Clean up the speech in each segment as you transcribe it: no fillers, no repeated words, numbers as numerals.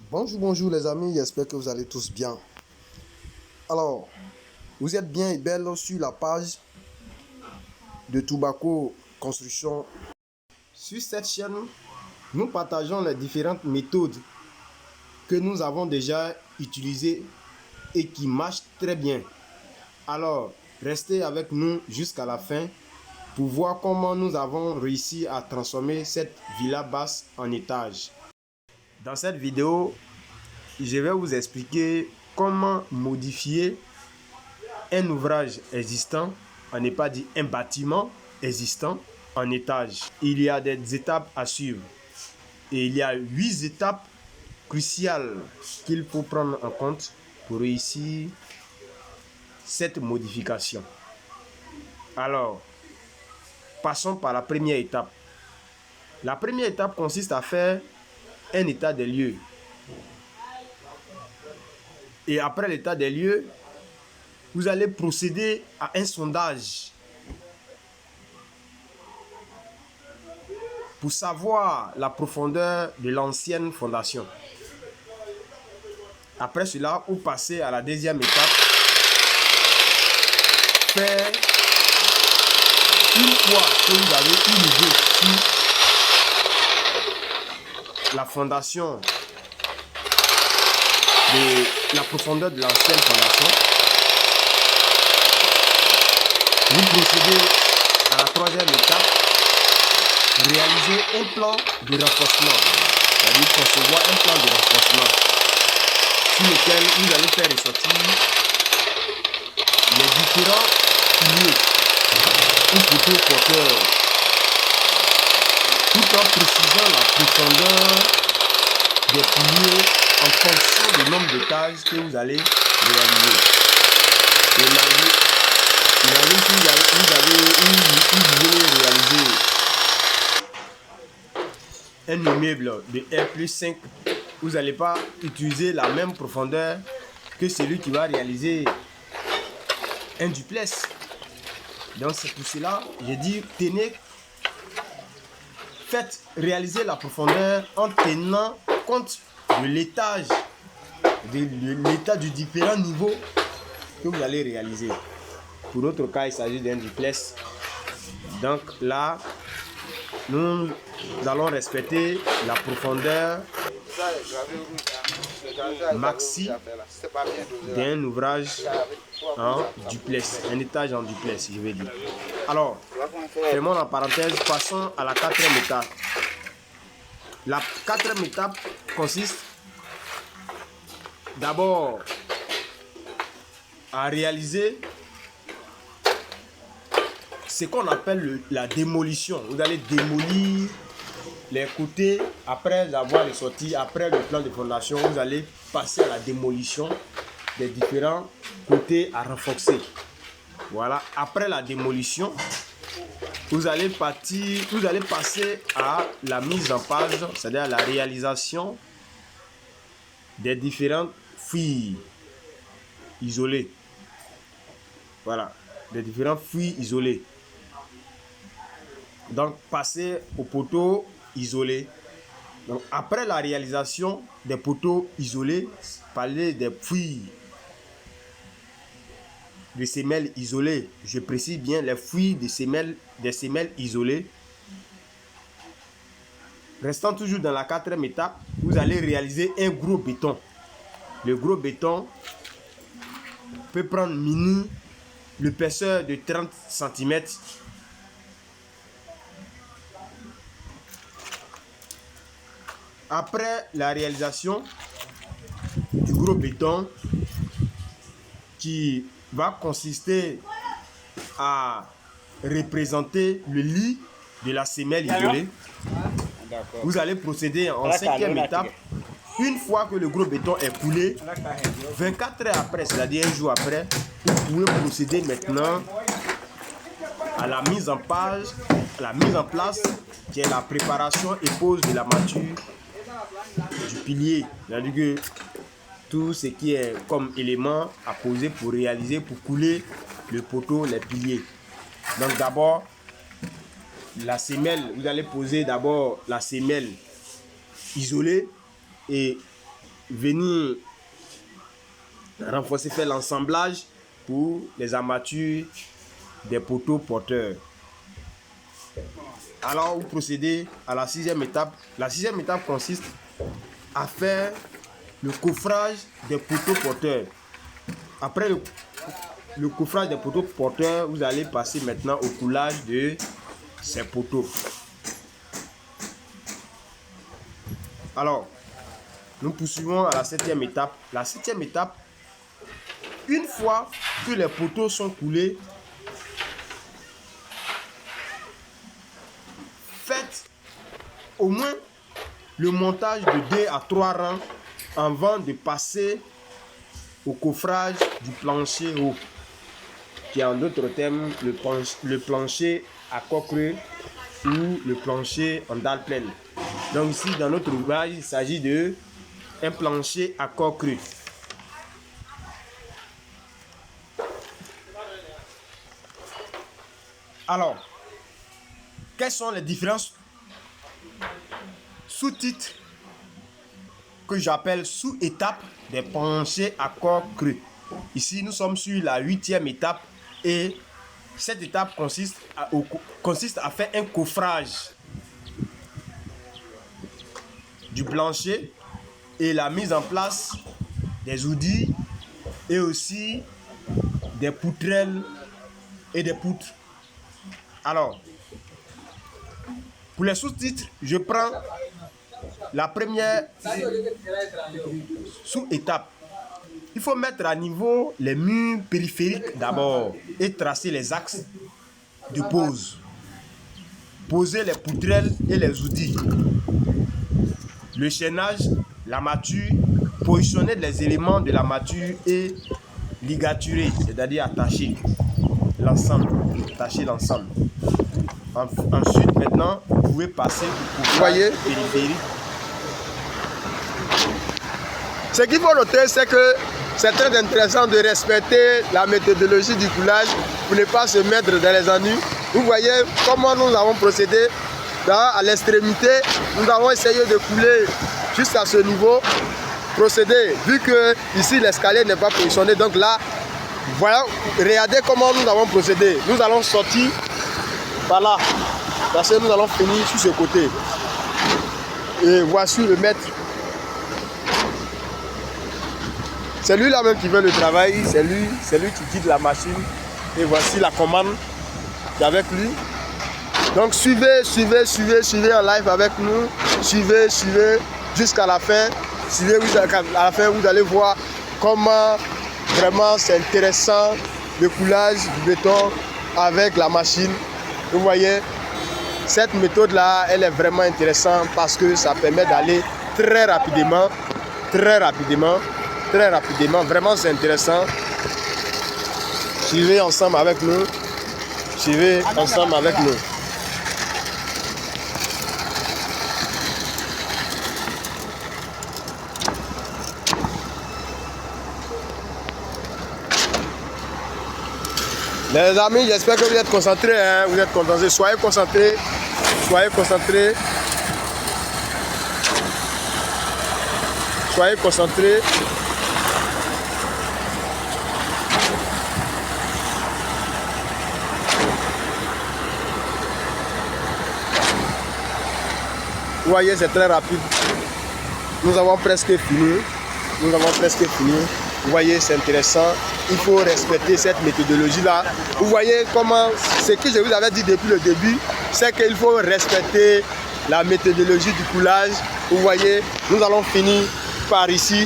Bonjour les amis, j'espère que vous allez tous bien. Alors, vous êtes bien et belle sur la page de Tobacco Construction. Sur cette chaîne, nous partageons les différentes méthodes que nous avons déjà utilisées et qui marchent très bien. Alors, restez avec nous jusqu'à la fin pour voir comment nous avons réussi à transformer cette villa basse en étage. Dans cette vidéo, je vais vous expliquer comment modifier un ouvrage existant, on n'est pas dit un bâtiment existant en étage. Il y a des étapes à suivre et il y a 8 étapes cruciales qu'il faut prendre en compte pour réussir cette modification. Alors, passons par la première étape. La première étape consiste à faire un état des lieux. Et après l'état des lieux, vous allez procéder à un sondage pour savoir la profondeur de l'ancienne fondation. Après cela, vous passez à la deuxième étape. Faire une fois que vous avez une idée sur la fondation, de la profondeur de l'ancienne fondation, vous procédez à la troisième étape, réaliser un plan de renforcement, c'est-à-dire concevoir un plan de renforcement sur lequel vous allez faire ressortir les différents piliers ou poteaux porteurs, tout en précisant la profondeur des piliers en fonction du nombre d'étages que vous allez réaliser. Imaginez que vous voulez réaliser un immeuble de R+5, vous n'allez pas utiliser la même profondeur que celui qui va réaliser un duplex. Donc c'est pour cela j'ai dit faites réaliser la profondeur en tenant compte de l'étage, de l'état du différent niveau que vous allez réaliser. Pour notre cas, il s'agit d'un duplex. Donc là, nous allons respecter la profondeur maxi d'un ouvrage en duplex, un étage en duplex, je vais dire. Alors, fermons la parenthèse, passons à la quatrième étape. La quatrième étape consiste d'abord à réaliser ce qu'on appelle la démolition. Vous allez démolir les côtés après avoir ressorti, après le plan de fondation, vous allez passer à la démolition des différents côtés à renforcer. Voilà, après la démolition, vous allez passer à la mise en page, c'est-à-dire la réalisation des différentes fouilles isolées. Voilà, des différentes fouilles isolées. Donc, passer aux poteaux isolés. Donc, après la réalisation des poteaux isolés, parler des fouilles de semelles isolées. Je précise bien les fouilles des semelles isolées. Restant toujours dans la quatrième étape, vous allez réaliser un gros béton. Le gros béton peut prendre l'épaisseur de 30 cm. Après la réalisation du gros béton qui va consister à représenter le lit de la semelle isolée, vous allez procéder en cinquième étape. Une fois que le gros béton est coulé, 24 heures après, c'est-à-dire un jour après, vous pouvez procéder maintenant à la mise en place, qui est la préparation et pose de la mâture du pilier. C'est-à-dire que tout ce qui est comme élément à poser pour réaliser, pour couler le poteau, les piliers. Donc d'abord, la semelle, vous allez poser d'abord la semelle isolée et venir renforcer, faire l'assemblage pour les armatures des poteaux porteurs. Alors, vous procédez à la 6e étape. La 6e étape consiste à faire le coffrage des poteaux porteurs. Après le coffrage des poteaux porteurs, vous allez passer maintenant au coulage de ces poteaux. Alors, nous poursuivons à la 7e étape. La 7e étape, une fois que les poteaux sont coulés, faites au moins le montage de 2 à 3 rangs avant de passer au coffrage du plancher haut, qui est en d'autres termes le plancher à corps creux ou le plancher en dalle pleine. Donc ici, dans notre ouvrage, il s'agit de un plancher à corps creux. Alors, quels sont les différents sous-titres que j'appelle sous-étapes des planchers à corps creux? Ici, nous sommes sur la 8e étape et cette étape consiste à faire un coffrage du plancher et la mise en place des outils et aussi des poutrelles et des poutres. Alors, pour les sous-titres, je prends la première sous-étape. Il faut mettre à niveau les murs périphériques d'abord et tracer les axes de pose. Poser les poutrelles et les outils. Le chaînage, l'armature, positionner les éléments de l'armature et ligaturer, c'est-à-dire attacher l'ensemble. Ensuite, maintenant, vous pouvez passer au coffrage périphérique. Ce qu'il faut noter, c'est que c'est très intéressant de respecter la méthodologie du coulage pour ne pas se mettre dans les ennuis. Vous voyez comment nous avons procédé. À l'extrémité, nous avons essayé de couler jusqu'à ce niveau. Procéder, vu que ici l'escalier n'est pas positionné. Donc là, voilà, regardez comment nous avons procédé. Nous allons sortir par là, parce que nous allons finir sur ce côté. Et voici le maître. C'est lui là même qui fait le travail, c'est lui qui guide la machine. Et voici la commande qui est avec lui. Donc suivez en live avec nous. Suivez jusqu'à la fin. À la fin, vous allez voir comment vraiment c'est intéressant le coulage du béton avec la machine. Vous voyez, cette méthode là, elle est vraiment intéressante parce que ça permet d'aller très rapidement. Vraiment c'est intéressant. Suivez ensemble avec nous. Les amis, j'espère que vous êtes concentrés, vous êtes concentrés. Soyez concentrés. Vous voyez, c'est très rapide. Nous avons presque fini. Vous voyez, c'est intéressant. Il faut respecter cette méthodologie-là. Vous voyez comment, ce que je vous avais dit depuis le début, c'est qu'il faut respecter la méthodologie du coulage. Vous voyez, nous allons finir par ici.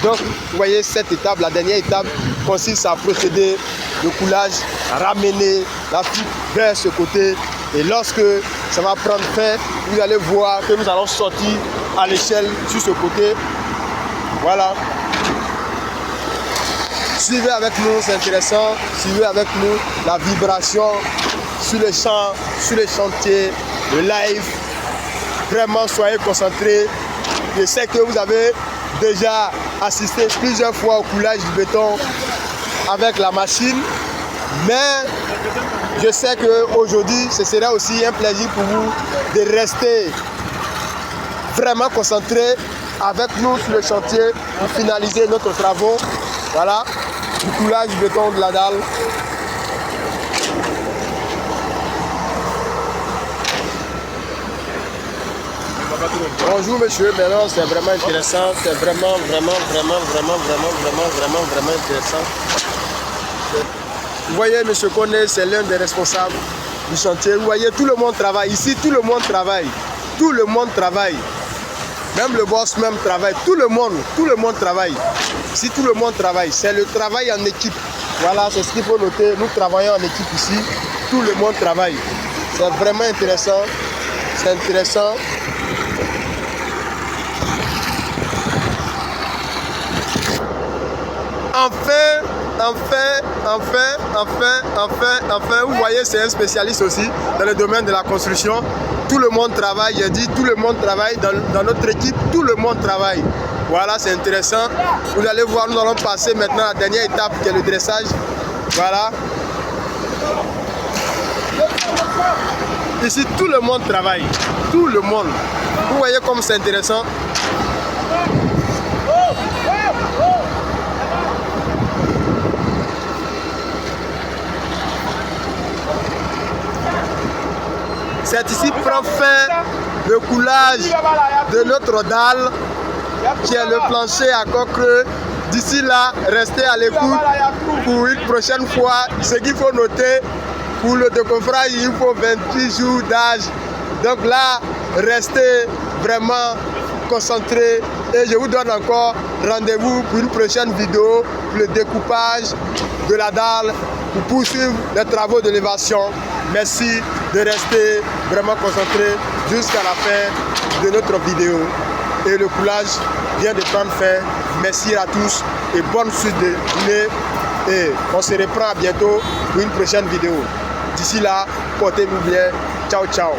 Donc, vous voyez, cette étape, la dernière étape, consiste à procéder le coulage, à ramener la fibre vers ce côté. Et lorsque ça va prendre fin, vous allez voir que nous allons sortir à l'échelle sur ce côté. Voilà. Suivez avec nous, c'est intéressant. Suivez avec nous la vibration sur les champs, sur les chantiers, le live. Vraiment, soyez concentrés. Je sais que vous avez déjà assisté plusieurs fois au coulage du béton avec la machine. Mais je sais qu'aujourd'hui, ce sera aussi un plaisir pour vous de rester vraiment concentré avec nous sur le chantier pour finaliser notre travaux. Voilà, du coulage du béton de la dalle. Bonjour monsieur, maintenant c'est vraiment intéressant, c'est vraiment intéressant. Vous voyez monsieur Koné, c'est l'un des responsables du chantier. Vous voyez, tout le monde travaille. Ici, tout le monde travaille. Tout le monde travaille. Même le boss même travaille. Tout le monde travaille. Ici, tout le monde travaille. C'est le travail en équipe. Voilà, c'est ce qu'il faut noter. Nous travaillons en équipe ici. Tout le monde travaille. C'est vraiment intéressant. C'est intéressant. Enfin, vous voyez, c'est un spécialiste aussi dans le domaine de la construction. Tout le monde travaille, j'ai dit, tout le monde travaille dans notre équipe, tout le monde travaille. Voilà, c'est intéressant. Vous allez voir, nous allons passer maintenant à la dernière étape qui est le dressage. Voilà. Ici, tout le monde travaille, tout le monde. Vous voyez comme c'est intéressant. C'est ici prend fin le coulage de notre dalle qui est le plancher à coque. D'ici là, restez à l'écoute pour une prochaine fois. Ce qu'il faut noter, pour le décoffrage, il faut 28 jours d'âge. Donc là, restez vraiment concentrés et je vous donne encore rendez-vous pour une prochaine vidéo pour le découpage de la dalle pour poursuivre les travaux d'élévation. Merci de rester vraiment concentré jusqu'à la fin de notre vidéo. Et le coulage vient de prendre fin. Merci à tous et bonne suite de journée. Et on se reprend à bientôt pour une prochaine vidéo. D'ici là, portez-vous bien. Ciao, ciao.